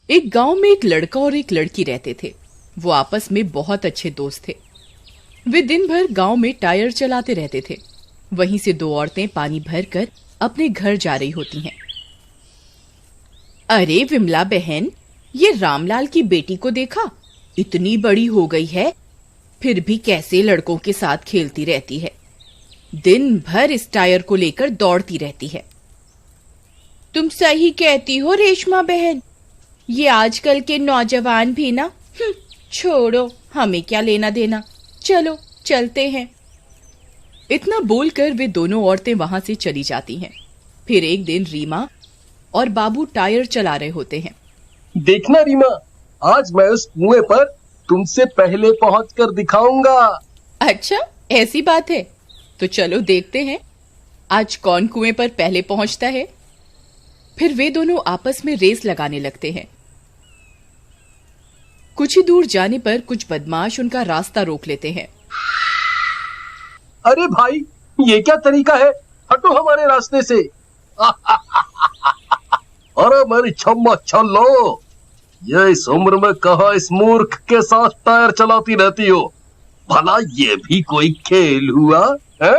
एक गांव में एक लड़का और एक लड़की रहते थे। वो आपस में बहुत अच्छे दोस्त थे। वे दिन भर गांव में टायर चलाते रहते थे। वहीं से दो औरतें पानी भरकर अपने घर जा रही होती हैं। अरे विमला बहन, ये रामलाल की बेटी को देखा, इतनी बड़ी हो गई है, फिर भी कैसे लड़कों के साथ खेलती रहती है। दिन भर इस टायर को लेकर दौड़ती रहती है। तुम सही कहती हो रेशमा बहन, ये आजकल के नौजवान भी ना, छोड़ो, हमें क्या लेना देना, चलो चलते हैं। इतना बोलकर वे दोनों औरतें वहां से चली जाती हैं। फिर एक दिन रीमा और बाबू टायर चला रहे होते हैं। देखना रीमा, आज मैं उस कुएं पर तुमसे पहले पहुंचकर दिखाऊंगा। अच्छा, ऐसी बात है, तो चलो देखते हैं आज कौन कुएं पर पहले पहुंचता है। फिर वे दोनों आपस में रेस लगाने लगते हैं। कुछ ही दूर जाने पर कुछ बदमाश उनका रास्ता रोक लेते हैं। अरे भाई, ये क्या तरीका है, हटो हमारे रास्ते से। अरे मेरी छम्मा छल्लो, ये इस उम्र में कहा इस मूर्ख के साथ टायर चलाती रहती हो। भला ये भी कोई खेल हुआ है?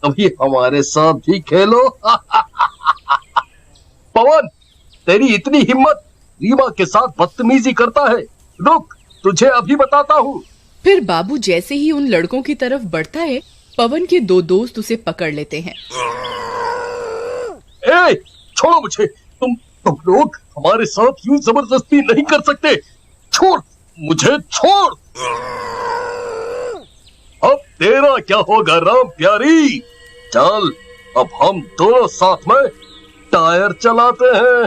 अभी हमारे साथ भी खेलो। पवन, तेरी इतनी हिम्मत, रीमा के साथ बदतमीजी करता है। रुक, तुझे अभी बताता हूँ। फिर बाबू जैसे ही उन लड़कों की तरफ बढ़ता है, पवन के दो दोस्त उसे पकड़ लेते हैं। ए, छोड़ो मुझे, तुम लोग हमारे साथ यूं जबरदस्ती नहीं कर सकते। छोड़ मुझे, छोड़। अब तेरा क्या होगा राम प्यारी, चल अब हम दोनों साथ में टायर चलाते हैं।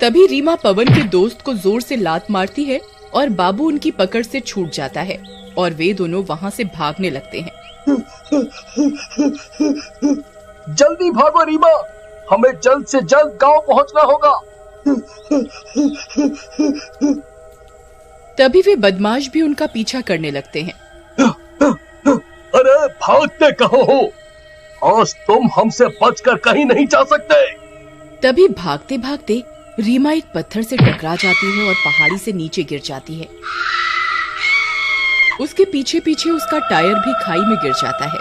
तभी रीमा पवन के दोस्त को जोर से लात मारती है और बाबू उनकी पकड़ से छूट जाता है और वे दोनों वहां से भागने लगते हैं। जल्दी भागो रीमा, हमें जल्द से जल्द गांव पहुंचना होगा। तभी वे बदमाश भी उनका पीछा करने लगते हैं। अरे भागते कहाँ हो? आज तुम हमसे बचकर कहीं नहीं जा सकते। तभी भागते भागते रीमा एक पत्थर से टकरा जाती है और पहाड़ी से नीचे गिर जाती है। उसके पीछे पीछे उसका टायर भी खाई में गिर जाता है।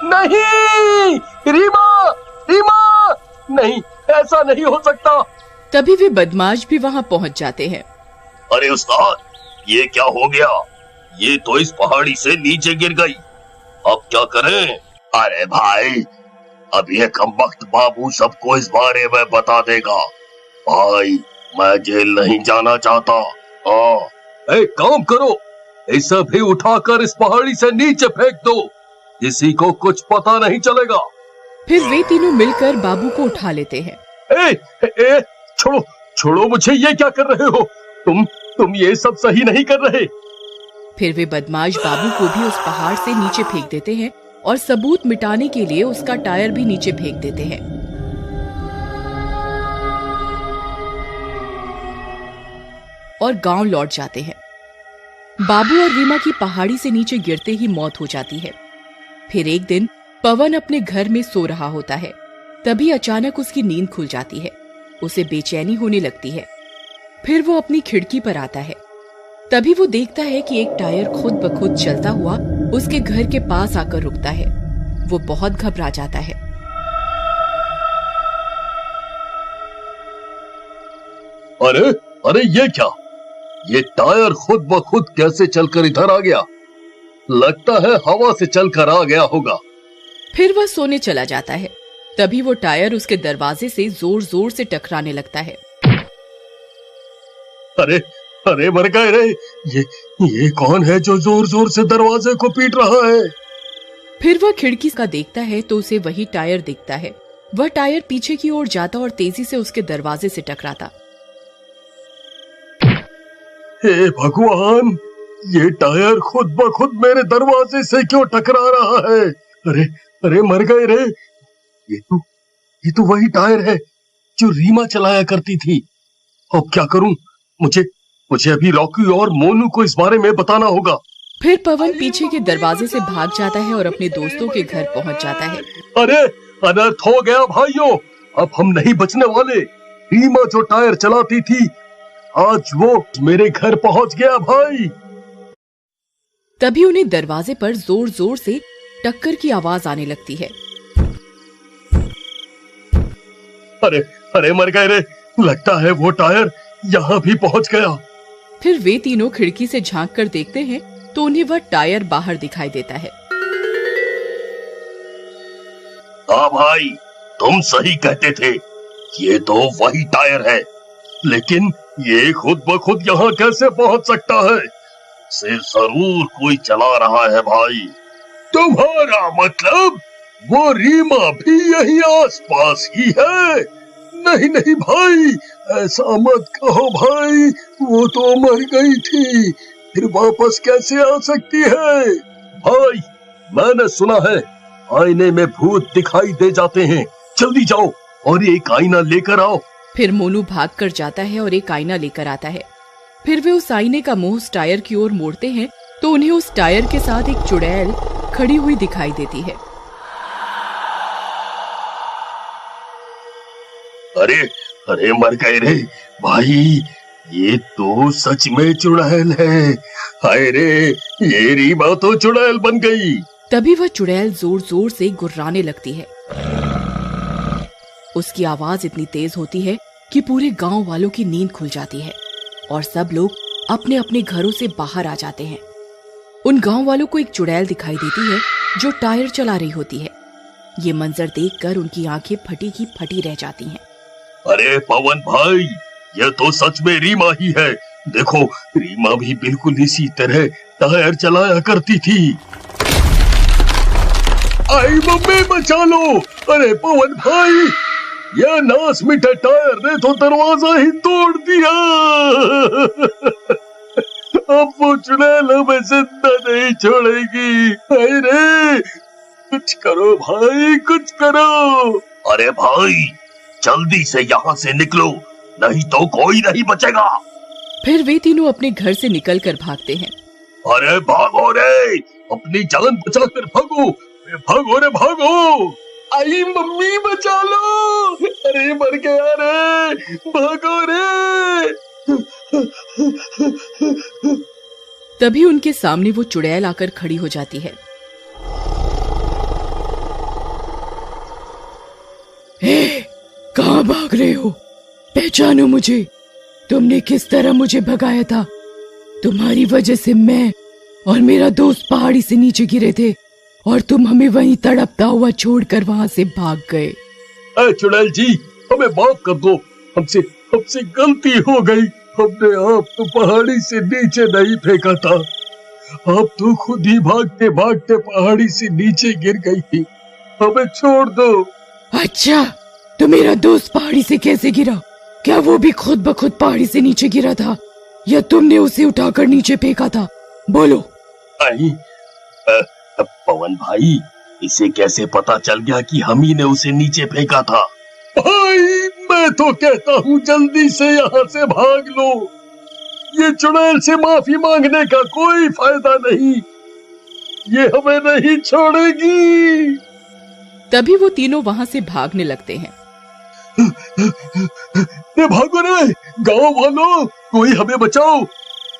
नहीं रीमा, रीमा, नहीं, ऐसा नहीं हो सकता। तभी वे बदमाश भी वहां पहुंच जाते हैं। अरे उस्ताद, ये क्या हो गया? ये तो इस पहाड़ी से नीचे गिर गई, अब क्या करें? अरे भाई, अब ये कमबख्त बाबू सबको इस बारे में बता देगा। भाई, मैं जेल नहीं जाना चाहता। एक काम करो, इसे भी उठाकर इस पहाड़ी से नीचे फेंक दो, किसी को कुछ पता नहीं चलेगा। फिर वे तीनों मिलकर बाबू को उठा लेते हैं। छोड़ो, छोड़ो मुझे, ये क्या कर रहे हो तुम ये सब सही नहीं कर रहे। फिर वे बदमाश बाबू को भी उस पहाड़ से नीचे फेंक देते हैं और सबूत मिटाने के लिए उसका टायर भी नीचे फेंक देते हैं। और गांव लौट जाते हैं। बाबू और रीमा की पहाड़ी से नीचे गिरते ही मौत हो जाती है। फिर एक दिन पवन अपने घर में सो रहा होता है। तभी अचानक उसकी नींद खुल जाती है। उसे बेचैनी होने लगती है। फिर वो अपनी खिड़की पर आता है। तभी वो देखता है कि एक टायर खुद ब खुद चलता हुआ उसके घर के पास आकर रुकता है। वो बहुत घबरा जाता है। अरे अरे, ये क्या? ये टायर खुद ब खुद कैसे चलकर इधर आ गया? लगता है हवा से चलकर आ गया होगा। फिर वह सोने चला जाता है। तभी वो टायर उसके दरवाजे से जोर जोर से टकराने लगता है। अरे अरे, मर गए रे, ये कौन है जो जोर जोर से दरवाजे को पीट रहा है? फिर वह खिड़की का देखता है तो उसे वही टायर दिखता है। वह टायर पीछे की ओर जाता और तेजी से उसके दरवाजे से टकराता। हे भगवान, ये टायर खुद ब खुद मेरे दरवाजे से क्यों टकरा रहा है? अरे अरे, मर गए रे। ये तो वही टायर है जो रीमा चलाया करती थी। अब क्या करूं? मुझे अभी रॉकी और मोनू को इस बारे में बताना होगा। फिर पवन पीछे के दरवाजे से भाग जाता है और अपने दोस्तों के घर पहुंच जाता है। अरे, अनर्थ हो गया भाइयों, अब हम नहीं बचने वाले। रीमा जो टायर चलाती थी, आज वो मेरे घर पहुंच गया भाई। तभी उन्हें दरवाजे पर जोर जोर से टक्कर की आवाज आने लगती है। अरे अरे मर गए रे, लगता है वो टायर यहाँ भी पहुंच गया। फिर वे तीनों खिड़की से झांक कर देखते हैं तो उन्हें वह टायर बाहर दिखाई देता है। हाँ भाई, तुम सही कहते थे, ये तो वही टायर है, लेकिन ये खुद ब खुद यहाँ कैसे पहुंच सकता है? इसे जरूर कोई चला रहा है भाई। तुम्हारा मतलब वो रीमा भी यही आसपास ही है? नहीं नहीं भाई, ऐसा मत कहो भाई, वो तो मर गई थी, फिर वापस कैसे आ सकती है? भाई, मैंने सुना है आईने में भूत दिखाई दे जाते हैं, जल्दी जाओ और एक आईना लेकर आओ। फिर मोनू भाग कर जाता है और एक आईना लेकर आता है। फिर वे उस आईने का मुंह उस टायर की ओर मोड़ते हैं तो उन्हें उस टायर के साथ एक चुड़ैल खड़ी हुई दिखाई देती है। अरे अरे मर गए रे भाई, ये तो सच में चुड़ैल है। हाय रे, ये रीमा तो चुड़ैल बन गई। तभी वह चुड़ैल जोर जोर से गुर्राने लगती है। उसकी आवाज इतनी तेज होती है कि पूरे गांव वालों की नींद खुल जाती है और सब लोग अपने अपने घरों से बाहर आ जाते हैं। उन गांव वालों को एक चुड़ैल दिखाई देती है जो टायर चला रही होती है। ये मंजर देखकर उनकी आंखें फटी की फटी रह जाती हैं। अरे पवन भाई, ये तो सच में रीमा ही है। देखो, रीमा भी बिल्कुल इसी तरह टायर चलाया करती थी। आई मम्मी, बचा लो। अरे पवन भाई, यह नास मिठा टायर ने तो दरवाजा ही तोड़ दिया। अब वो चुड़ैल हमें जिंदा नहीं छोड़ेगी। अरे कुछ करो भाई, कुछ करो। अरे भाई, जल्दी से यहाँ से निकलो, नहीं तो कोई नहीं बचेगा। फिर वे तीनों अपने घर से निकलकर भागते हैं। अरे भागो रे, अपनी जान बचाकर भागो, भागो रे भागो। आई मम्मी, बचा लो। अरे मर गया रे, भागो रे। तभी उनके सामने वो चुड़ैल आकर खड़ी हो जाती है। कहाँ भाग रहे हो? पहचानो मुझे। तुमने किस तरह मुझे भगाया था? तुम्हारी वजह से मैं और मेरा दोस्त पहाड़ी से नीचे गिरे थे और तुम हमें वहीं तड़पता हुआ छोड़कर वहां से भाग गए। चुड़ैल जी, हमें माफ कर दो, हमसे गलती हो गई। हमने आपको पहाड़ी से नीचे नहीं फेंका था, आप तो खुद ही भागते भागते पहाड़ी से नीचे गिर गई थी, हमें छोड़ दो। अच्छा, तो मेरा दोस्त पहाड़ी से कैसे गिरा? क्या वो भी खुद ब खुद पहाड़ी से नीचे गिरा था या तुमने उसे उठाकर नीचे फेंका था? बोलो। पवन भाई, इसे कैसे पता चल गया कि हम ही ने उसे नीचे फेंका था? भाई, मैं तो कहता हूँ जल्दी से यहाँ से भाग लो। ये चुड़ैल से माफी मांगने का कोई फायदा नहीं, ये हमें नहीं छोड़ेगी। तभी वो तीनों वहां से भागने लगते हैं। भागो रे गांव वालों, कोई हमें बचाओ,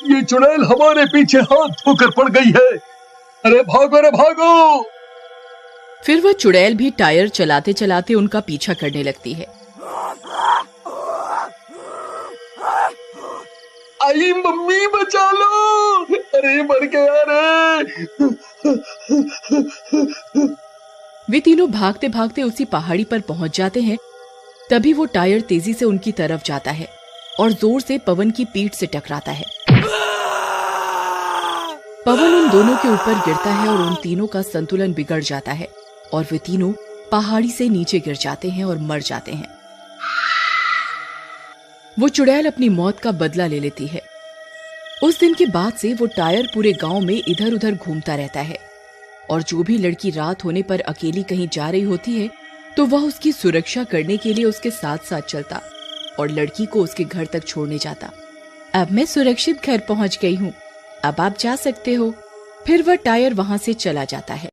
ये चुड़ैल हमारे पीछे हाथ धोकर पड़ गई है। अरे भागो रे भागो। फिर वह चुड़ैल भी टायर चलाते चलाते उनका पीछा करने लगती है। आई मम्मी, बचा लो। अरे मर गया रे। वे तीनों भागते भागते उसी पहाड़ी पर पहुंच जाते हैं। तभी वो टायर तेजी से उनकी तरफ जाता है और जोर से पवन की पीठ से टकराता है। पवन उन दोनों के ऊपर गिरता है और उन तीनों का संतुलन बिगड़ जाता है और वे तीनों पहाड़ी से नीचे गिर जाते हैं और मर जाते हैं। वो चुड़ैल अपनी मौत का बदला ले लेती है। उस दिन के बाद से वो टायर पूरे गांव में इधर उधर घूमता रहता है और जो भी लड़की रात होने पर अकेली कहीं जा रही होती है तो वह उसकी सुरक्षा करने के लिए उसके साथ साथ चलता और लड़की को उसके घर तक छोड़ने जाता। अब मैं सुरक्षित घर पहुंच गई हूँ, अब आप जा सकते हो। फिर वह टायर वहां से चला जाता है।